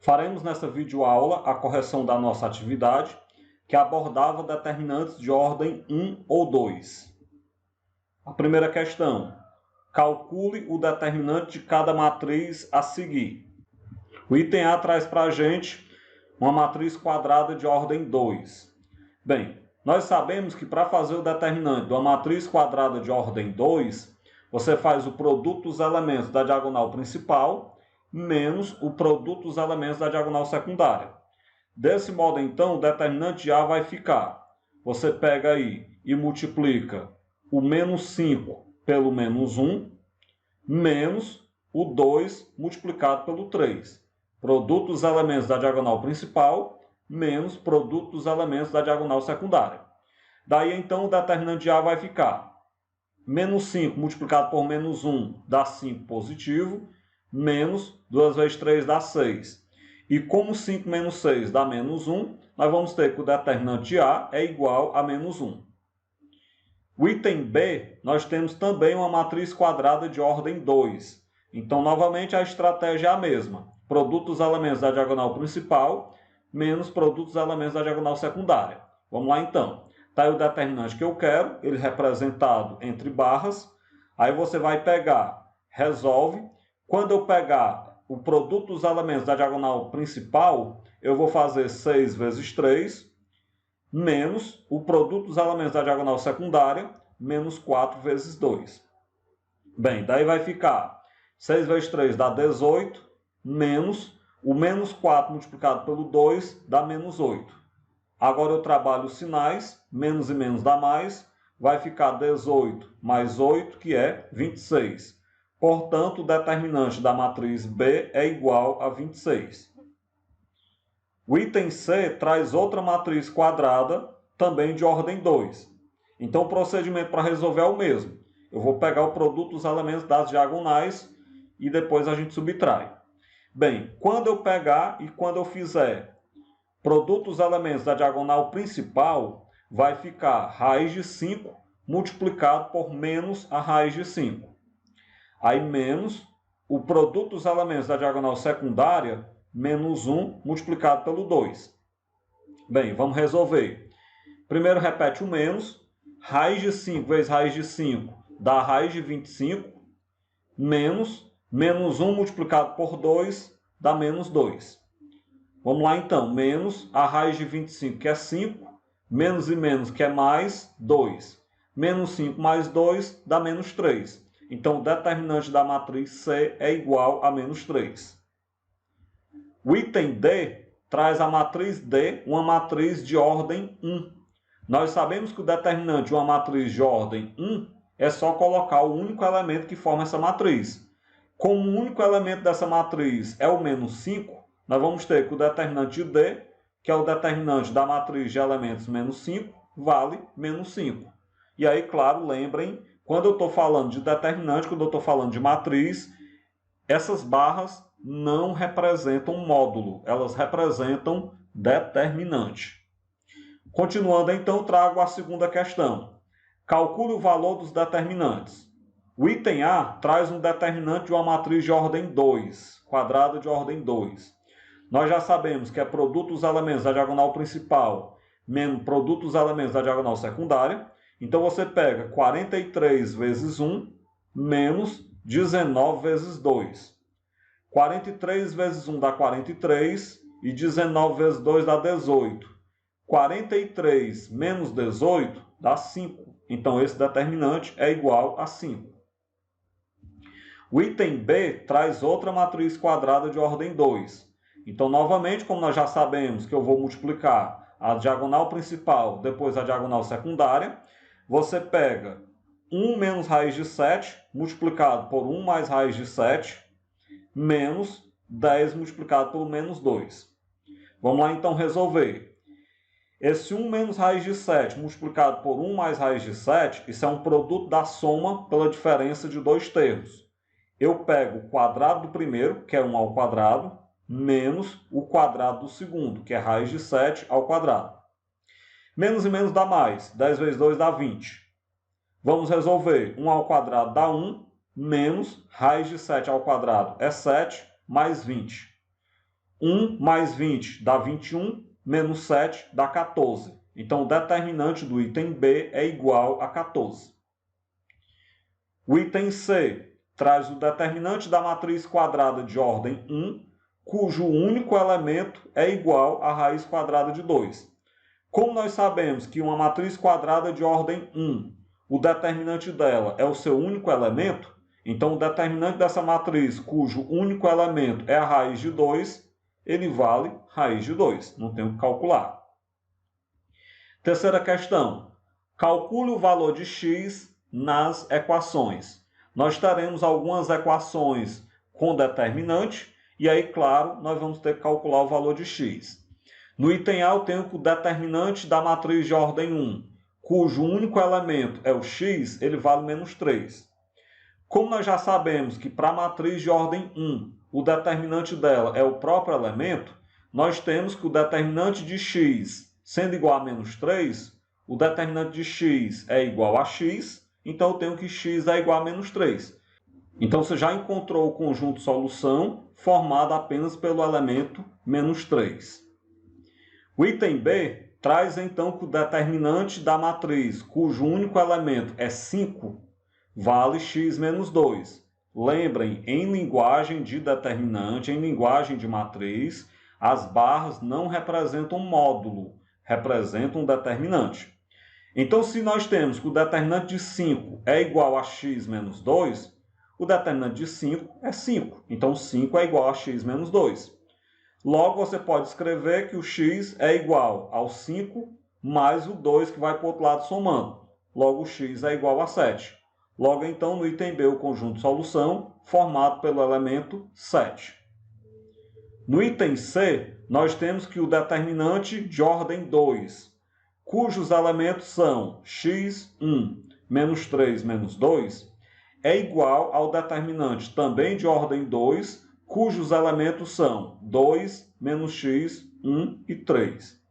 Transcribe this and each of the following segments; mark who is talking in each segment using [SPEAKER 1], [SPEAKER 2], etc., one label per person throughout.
[SPEAKER 1] Faremos nessa videoaula a correção da nossa atividade, que abordava determinantes de ordem 1 ou 2. A primeira questão: calcule o determinante de cada matriz a seguir. O item A traz para a gente uma matriz quadrada de ordem 2. Bem, nós sabemos que para fazer o determinante de uma matriz quadrada de ordem 2, você faz o produto dos elementos da diagonal principal menos o produto dos elementos da diagonal secundária. Desse modo, então, o determinante de A vai ficar. Você pega aí e multiplica o menos 5 pelo menos 1, menos o 2 multiplicado pelo 3. Produto dos elementos da diagonal principal menos produto dos elementos da diagonal secundária. Daí, então, o determinante de A vai ficar menos 5 multiplicado por menos 1 dá 5 positivo, menos 2 vezes 3 dá 6. E como 5 menos 6 dá menos 1, nós vamos ter que o determinante de A é igual a menos 1. O item B, nós temos também uma matriz quadrada de ordem 2. Então, novamente, a estratégia é a mesma. Produto dos elementos da diagonal principal menos produto dos elementos da diagonal secundária. Vamos lá, então. Está aí o determinante que eu quero, ele representado entre barras. Aí você vai pegar, resolve. Quando eu pegar o produto dos elementos da diagonal principal, eu vou fazer 6 vezes 3, menos o produto dos elementos da diagonal secundária, menos 4 vezes 2. Bem, daí vai ficar 6 vezes 3 dá 18, menos o menos 4 multiplicado pelo 2 dá menos 8. Agora eu trabalho os sinais, menos e menos dá mais, vai ficar 18 mais 8, que é 26. Portanto, o determinante da matriz B é igual a 26. O item C traz outra matriz quadrada, também de ordem 2. Então, o procedimento para resolver é o mesmo. Eu vou pegar o produto dos elementos das diagonais e depois a gente subtrai. Bem, quando eu pegar e quando eu fizer produto dos elementos da diagonal principal, vai ficar raiz de 5 multiplicado por menos a raiz de 5. Aí menos o produto dos elementos da diagonal secundária, menos 1 multiplicado pelo 2. Bem, vamos resolver. Primeiro repete o menos. Raiz de 5 vezes raiz de 5 dá raiz de 25. Menos 1 multiplicado por 2 dá menos 2. Vamos lá então. Menos a raiz de 25, que é 5. Menos e menos, que é mais 2. Menos 5 mais 2 dá menos 3. Então, o determinante da matriz C é igual a menos 3. O item D traz a matriz D, uma matriz de ordem 1. Nós sabemos que o determinante de uma matriz de ordem 1 é só colocar o único elemento que forma essa matriz. Como o único elemento dessa matriz é o menos 5, nós vamos ter que o determinante de D, que é o determinante da matriz de elementos menos 5, vale menos 5. E aí, claro, lembrem, quando eu estou falando de determinante, quando eu estou falando de matriz, essas barras não representam módulo, elas representam determinante. Continuando, então, trago a segunda questão. Calcule o valor dos determinantes. O item A traz um determinante de uma matriz de ordem 2, quadrada de ordem 2. Nós já sabemos que é produto dos elementos da diagonal principal menos produto dos elementos da diagonal secundária. Então, você pega 43 vezes 1 menos 19 vezes 2. 43 vezes 1 dá 43 e 19 vezes 2 dá 18. 43 menos 18 dá 5. Então, esse determinante é igual a 5. O item B traz outra matriz quadrada de ordem 2. Então, novamente, como nós já sabemos que eu vou multiplicar a diagonal principal, depois a diagonal secundária, você pega 1 menos raiz de 7, multiplicado por 1 mais raiz de 7, menos 10 multiplicado pelo menos 2. Vamos lá, então, resolver. Esse 1 menos raiz de 7 multiplicado por 1 mais raiz de 7, isso é um produto da soma pela diferença de dois termos. Eu pego o quadrado do primeiro, que é 1 ao quadrado, menos o quadrado do segundo, que é raiz de 7 ao quadrado. Menos e menos dá mais. 10 vezes 2 dá 20. Vamos resolver. 1 ao quadrado dá 1, menos raiz de 7 ao quadrado é 7, mais 20. 1 mais 20 dá 21, menos 7 dá 14. Então, o determinante do item B é igual a 14. O item C traz o determinante da matriz quadrada de ordem 1, cujo único elemento é igual à raiz quadrada de 2. Como nós sabemos que uma matriz quadrada de ordem 1, o determinante dela é o seu único elemento, então o determinante dessa matriz, cujo único elemento é a raiz de 2, ele vale raiz de 2, não tenho que calcular. Terceira questão. Calcule o valor de x nas equações. Nós teremos algumas equações com determinante, e aí, claro, nós vamos ter que calcular o valor de x. No item A, eu tenho que o determinante da matriz de ordem 1, cujo único elemento é o x, ele vale menos 3. Como nós já sabemos que para a matriz de ordem 1, o determinante dela é o próprio elemento, nós temos que o determinante de x, sendo igual a menos 3, o determinante de x é igual a x, então eu tenho que x é igual a menos 3. Então você já encontrou o conjunto solução formado apenas pelo elemento menos 3. O item B traz então que o determinante da matriz, cujo único elemento é 5, vale x menos 2. Lembrem, em linguagem de determinante, em linguagem de matriz, as barras não representam módulo, representam determinante. Então, se nós temos que o determinante de 5 é igual a x menos 2, o determinante de 5 é 5. Então, 5 é igual a x menos 2. Logo, você pode escrever que o x é igual ao 5 mais o 2 que vai para o outro lado somando. Logo, o x é igual a 7. Logo, então, no item B, o conjunto solução, formado pelo elemento 7. No item C, nós temos que o determinante de ordem 2, cujos elementos são x1 menos 3 menos 2, é igual ao determinante também de ordem 2, cujos elementos são 2 menos x, 1 e 3.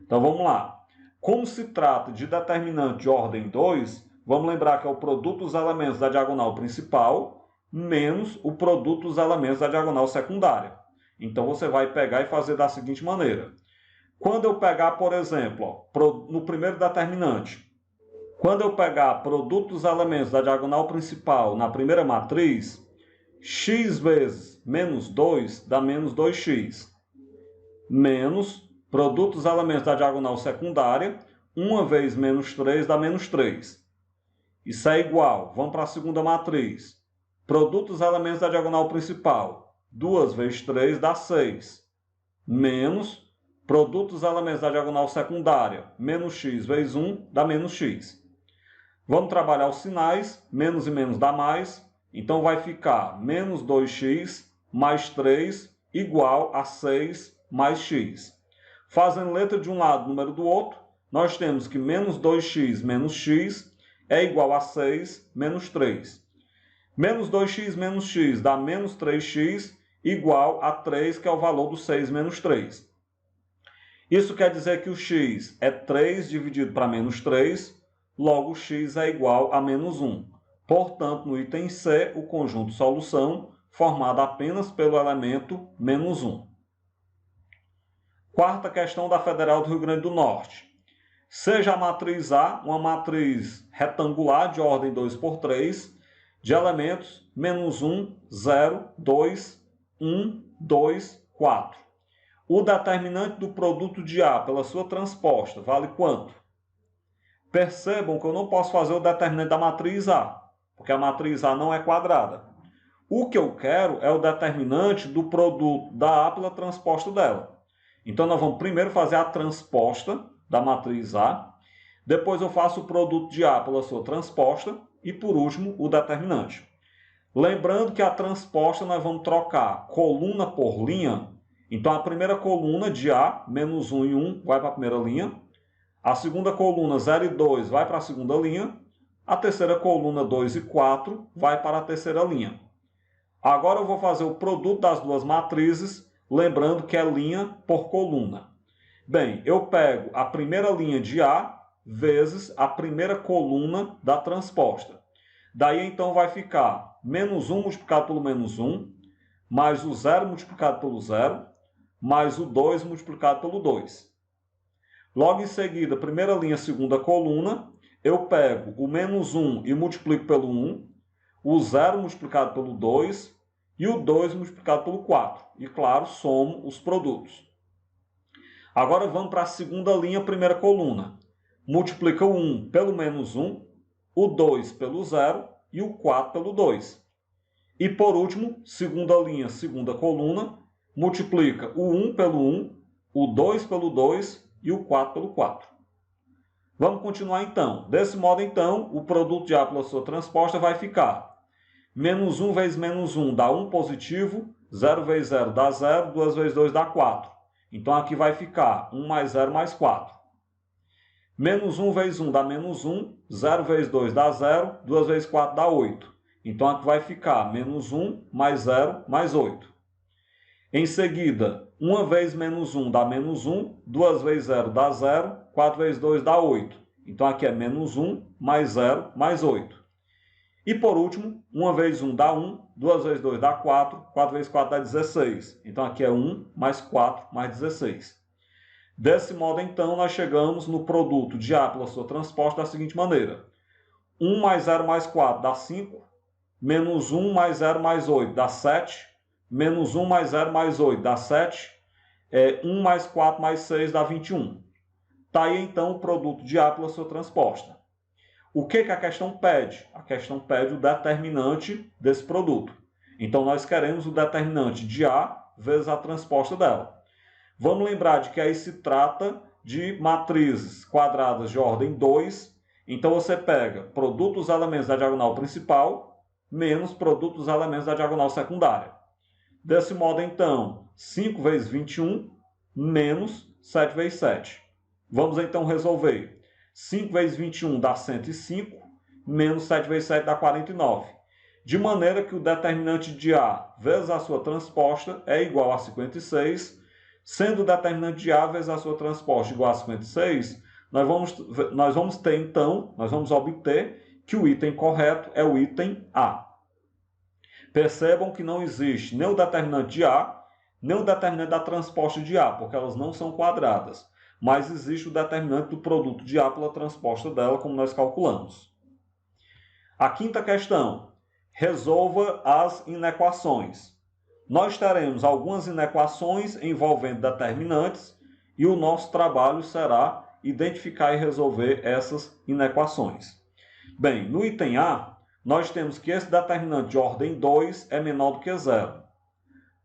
[SPEAKER 1] Então, vamos lá. Como se trata de determinante de ordem 2, vamos lembrar que é o produto dos elementos da diagonal principal menos o produto dos elementos da diagonal secundária. Então, você vai pegar e fazer da seguinte maneira. Quando eu pegar, por exemplo, no primeiro determinante, quando eu pegar produto dos elementos da diagonal principal na primeira matriz, x vezes menos 2 dá menos 2x, menos produto dos elementos da diagonal secundária, 1 vezes menos 3 dá menos 3. Isso é igual, vamos para a segunda matriz. Produto dos elementos da diagonal principal, 2 vezes 3 dá 6, menos produto dos elementos da diagonal secundária, menos x vezes 1 dá menos x. Vamos trabalhar os sinais, menos e menos dá mais, então vai ficar menos 2x mais 3 igual a 6 mais x. Fazendo letra de um lado, número do outro, nós temos que menos 2x menos x é igual a 6 menos 3. Menos 2x menos x dá menos 3x igual a 3, que é o valor do 6 menos 3. Isso quer dizer que o x é 3 dividido para menos 3, logo o x é igual a menos 1. Portanto, no item C, o conjunto solução formado apenas pelo elemento menos 1. Quarta questão da Federal do Rio Grande do Norte. Seja a matriz A uma matriz retangular de ordem 2 por 3, de elementos menos 1, 0, 2, 1, 2, 4. O determinante do produto de A pela sua transposta vale quanto? Percebam que eu não posso fazer o determinante da matriz A, porque a matriz A não é quadrada. O que eu quero é o determinante do produto da A pela transposta dela. Então, nós vamos primeiro fazer a transposta da matriz A, depois eu faço o produto de A pela sua transposta e, por último, o determinante. Lembrando que a transposta nós vamos trocar coluna por linha. Então, a primeira coluna de A, menos 1 e 1, vai para a primeira linha. A segunda coluna, 0 e 2, vai para a segunda linha. A terceira coluna, 2 e 4, vai para a terceira linha. Agora eu vou fazer o produto das duas matrizes, lembrando que é linha por coluna. Bem, eu pego a primeira linha de A vezes a primeira coluna da transposta. Daí, então, vai ficar menos 1 multiplicado pelo menos 1, mais o 0 multiplicado pelo 0, mais o 2 multiplicado pelo 2. Logo em seguida, primeira linha, segunda coluna, eu pego o menos 1 e multiplico pelo 1, o 0 multiplicado pelo 2 e o 2 multiplicado pelo 4. E, claro, somo os produtos. Agora vamos para a segunda linha, primeira coluna. Multiplica o 1 pelo menos 1, o 2 pelo 0 e o 4 pelo 2. E por último, segunda linha, segunda coluna, multiplica o 1 pelo 1, o 2 pelo 2 e o 4 pelo 4. Vamos continuar então. Desse modo, então, o produto de A pela sua transposta vai ficar menos 1 vezes menos 1 dá 1 positivo, 0 vezes 0 dá 0, 2 vezes 2 dá 4. Então aqui vai ficar 1 mais 0 mais 4. Menos 1 vezes 1 dá menos 1, 0 vezes 2 dá 0, 2 vezes 4 dá 8. Então aqui vai ficar menos 1 mais 0 mais 8. Em seguida, 1 vezes menos 1 dá menos 1, 2 vezes 0 dá 0, 4 vezes 2 dá 8. Então aqui é menos 1 mais 0 mais 8. E por último, 1 vezes 1 dá 1, 2 vezes 2 dá 4, 4 vezes 4 dá 16. Então aqui é 1 mais 4 mais 16. Desse modo, então, nós chegamos no produto de A pela sua transposta da seguinte maneira. 1 mais 0 mais 4 dá 5, menos 1 mais 0 mais 8 dá 7, menos 1 mais 0 mais 8 dá 7, 1 mais 4 mais 6 dá 21. Está aí, então, o produto de A pela sua transposta. O que a questão pede? A questão pede o determinante desse produto. Então, nós queremos o determinante de A vezes a transposta dela. Vamos lembrar de que aí se trata de matrizes quadradas de ordem 2. Então, você pega produto dos elementos da diagonal principal menos produto dos elementos da diagonal secundária. Desse modo, então, 5 vezes 21 menos 7 vezes 7. Vamos, então, resolver. 5 vezes 21 dá 105, menos 7 vezes 7 dá 49. De maneira que o determinante de A vezes a sua transposta é igual a 56. Sendo o determinante de A vezes a sua transposta igual a 56, nós vamos obter que o item correto é o item A. Percebam que não existe nem o determinante de A, nem o determinante da transposta de A, porque elas não são quadradas. Mas existe o determinante do produto de A pela transposta dela, como nós calculamos. A quinta questão. Resolva as inequações. Nós teremos algumas inequações envolvendo determinantes e o nosso trabalho será identificar e resolver essas inequações. Bem, no item A, nós temos que esse determinante de ordem 2 é menor do que 0.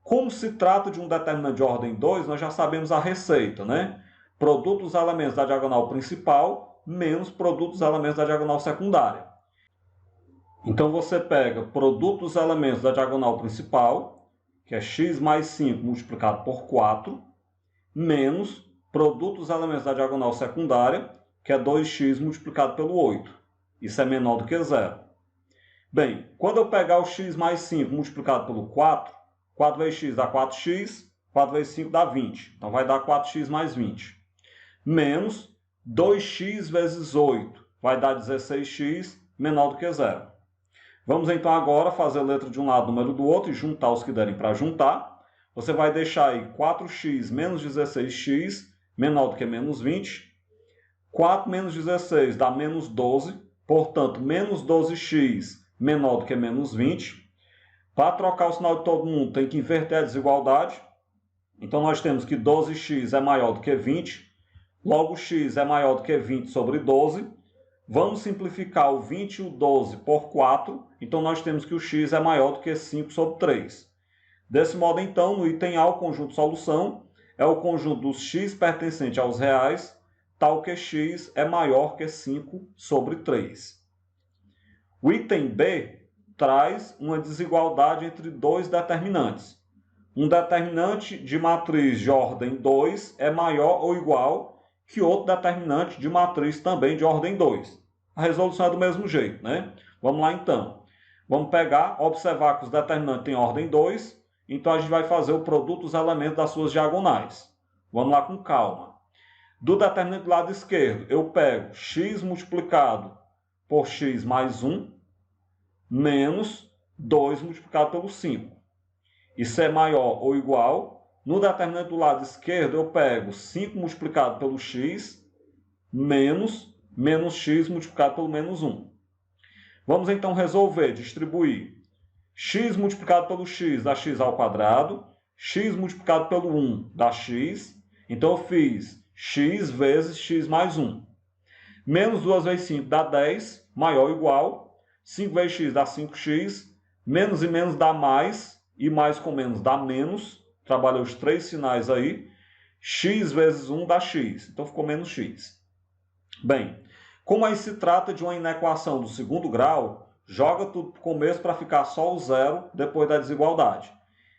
[SPEAKER 1] Como se trata de um determinante de ordem 2, nós já sabemos a receita, né? Produto dos elementos da diagonal principal menos produto dos elementos da diagonal secundária. Então, você pega produto dos elementos da diagonal principal, que é x mais 5 multiplicado por 4, menos produto dos elementos da diagonal secundária, que é 2x multiplicado pelo 8. Isso é menor do que 0. Bem, quando eu pegar o x mais 5 multiplicado pelo 4, 4 vezes x dá 4x, 4 vezes 5 dá 20. Então, vai dar 4x mais 20. Menos 2x vezes 8 vai dar 16x, menor do que 0. Vamos então agora fazer a letra de um lado, número do outro e juntar os que derem para juntar. Você vai deixar aí 4x menos 16x menor do que menos 20. 4 menos 16 dá menos 12, portanto, menos 12x menor do que menos 20. Para trocar o sinal de todo mundo, tem que inverter a desigualdade. Então, nós temos que 12x é maior do que 20. Logo, x é maior do que 20 sobre 12. Vamos simplificar o 20 e o 12 por 4. Então, nós temos que o x é maior do que 5 sobre 3. Desse modo, então, no item A, o conjunto solução é o conjunto dos x pertencente aos reais, tal que x é maior que 5 sobre 3. O item B traz uma desigualdade entre dois determinantes. Um determinante de matriz de ordem 2 é maior ou igual que outro determinante de matriz também de ordem 2. A resolução é do mesmo jeito, né? Vamos lá, então. Vamos pegar, observar que os determinantes têm ordem 2, então a gente vai fazer o produto dos elementos das suas diagonais. Vamos lá com calma. Do determinante do lado esquerdo, eu pego x multiplicado por x mais 1, menos 2 multiplicado pelo 5. Isso é maior ou igual, No determinante do lado esquerdo, eu pego 5 multiplicado pelo x menos x multiplicado pelo menos 1. Vamos então resolver, distribuir. X multiplicado pelo x dá x ao quadrado. X multiplicado pelo 1 dá x. Então eu fiz x vezes x mais 1. Menos 2 vezes 5 dá 10, maior ou igual. 5 vezes x dá 5x. Menos e menos dá mais. E mais com menos dá menos. Trabalhei os 3 sinais aí. X vezes 1 dá x. Então ficou menos x. Bem, como aí se trata de uma inequação do segundo grau, joga tudo para o começo para ficar só o zero depois da desigualdade.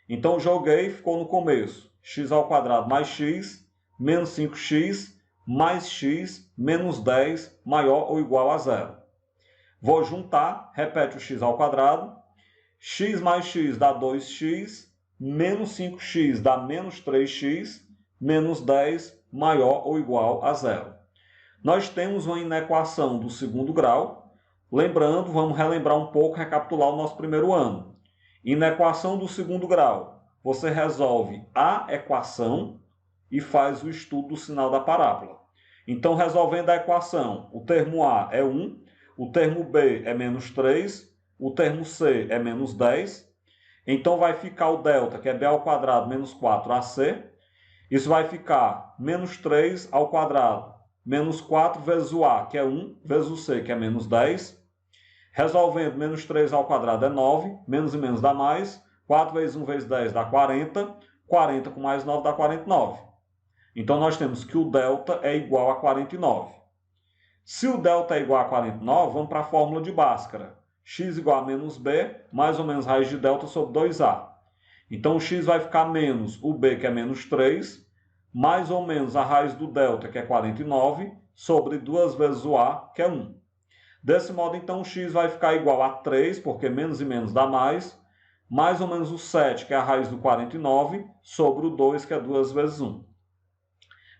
[SPEAKER 1] Então joguei e ficou no começo x ao quadrado mais x, menos 5x, mais x, menos 10, maior ou igual a zero. Vou juntar, repete o x ao quadrado, x mais x dá 2x, menos 5x dá menos 3x, menos 10, maior ou igual a zero. Nós temos uma inequação do segundo grau. Lembrando, vamos relembrar um pouco, recapitular o nosso primeiro ano. Inequação do segundo grau. Você resolve a equação e faz o estudo do sinal da parábola. Então, resolvendo a equação, o termo A é 1, o termo B é menos 3, o termo C é menos 10. Então, vai ficar o delta, que é B ao quadrado menos 4AC. Isso vai ficar menos 3 ao quadrado. Menos 4 vezes o A, que é 1, vezes o C, que é menos 10. Resolvendo, menos 3 ao quadrado é 9. Menos e menos dá mais. 4 vezes 1 vezes 10 dá 40. 40 com mais 9 dá 49. Então, nós temos que o delta é igual a 49. Se o delta é igual a 49, vamos para a fórmula de Bhaskara. X igual a menos B, mais ou menos raiz de delta sobre 2A. Então, o x vai ficar menos o B, que é menos 3, mais ou menos a raiz do delta, que é 49, sobre 2 vezes o A, que é 1. Desse modo, então, o x vai ficar igual a 3, porque menos e menos dá mais ou menos o 7, que é a raiz do 49, sobre o 2, que é 2 vezes 1.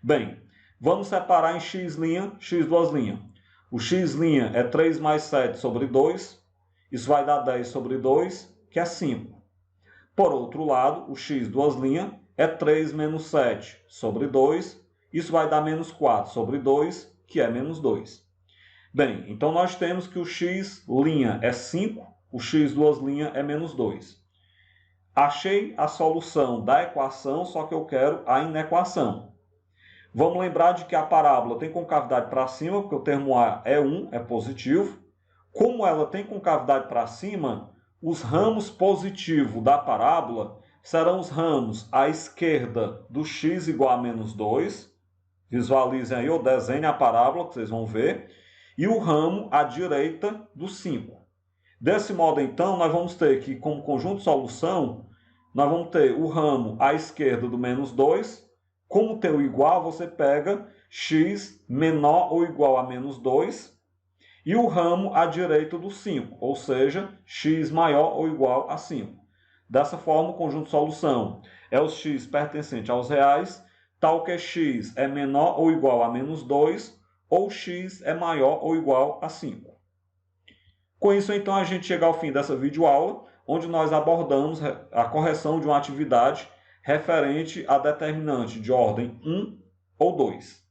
[SPEAKER 1] Bem, vamos separar em x', x duas linhas. O x' é 3 mais 7 sobre 2, isso vai dar 10 sobre 2, que é 5. Por outro lado, o x duas linhas é 3 menos 7 sobre 2. Isso vai dar menos 4 sobre 2, que é menos 2. Bem, então nós temos que o x' é 5, o x duas linhas é menos 2. Achei a solução da equação, só que eu quero a inequação. Vamos lembrar de que a parábola tem concavidade para cima, porque o termo A é 1, é positivo. Como ela tem concavidade para cima, os ramos positivos da parábola serão os ramos à esquerda do x igual a menos 2. Visualizem aí ou desenhem a parábola, que vocês vão ver. E o ramo à direita do 5. Desse modo, então, nós vamos ter que, como conjunto de solução, nós vamos ter o ramo à esquerda do menos 2. Como tem o igual, você pega x menor ou igual a menos 2. E o ramo à direita do 5, ou seja, x maior ou igual a 5. Dessa forma, o conjunto de solução é os x pertencente aos reais, tal que x é menor ou igual a menos 2, ou x é maior ou igual a 5. Com isso, então, a gente chega ao fim dessa videoaula, onde nós abordamos a correção de uma atividade referente a determinante de ordem 1 ou 2.